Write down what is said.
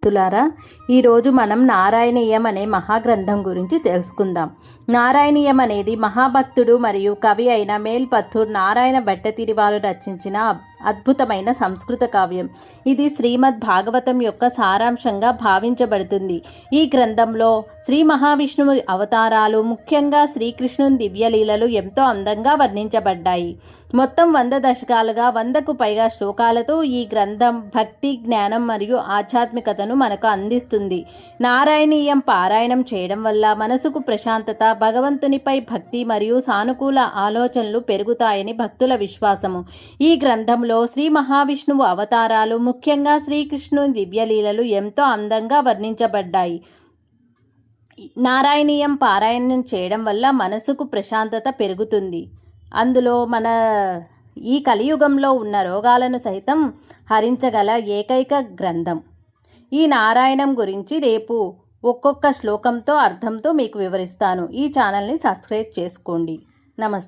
తులారా ఈరోజు మనం నారాయణీయం అనే మహాగ్రంథం గురించి తెలుసుకుందాం. నారాయణీయం అనేది మహాభక్తుడు మరియు కవి అయిన మేల్పత్తూర్ నారాయణ భట్టతిరివారు రచించిన అద్భుతమైన సంస్కృత కావ్యం. ఇది శ్రీమద్ భాగవతం యొక్క సారాంశంగా భావించబడుతుంది. ఈ గ్రంథంలో శ్రీ మహావిష్ణువు అవతారాలు, ముఖ్యంగా శ్రీకృష్ణుని దివ్యలీలలు ఎంతో అందంగా వర్ణించబడ్డాయి. మొత్తం 100 దశకాలుగా 100కు పైగా శ్లోకాలతో ఈ గ్రంథం భక్తి, జ్ఞానం మరియు ఆధ్యాత్మికతను మనకు అందిస్తుంది. నారాయణీయం పారాయణం చేయడం వల్ల మనసుకు ప్రశాంతత, భగవంతునిపై భక్తి మరియు సానుకూల ఆలోచనలు పెరుగుతాయని భక్తుల విశ్వాసము. ఈ గ్రంథంలో శ్రీ మహావిష్ణువు అవతారాలు, ముఖ్యంగా శ్రీకృష్ణుని దివ్యలీలలు ఎంతో అందంగా వర్ణించబడ్డాయి. నారాయణీయం పారాయణం చేయడం వల్ల మనసుకు ప్రశాంతత పెరుగుతుంది. అందులో మన ఈ కలియుగంలో ఉన్న రోగాలను సైతం హరించగల ఏకైక గ్రంథం. ఈ నారాయణం గురించి రేపు ఒక్కొక్క శ్లోకంతో అర్థంతో మీకు వివరిస్తాను. ఈ ఛానల్ని సబ్స్క్రైబ్ చేసుకోండి. నమస్తే.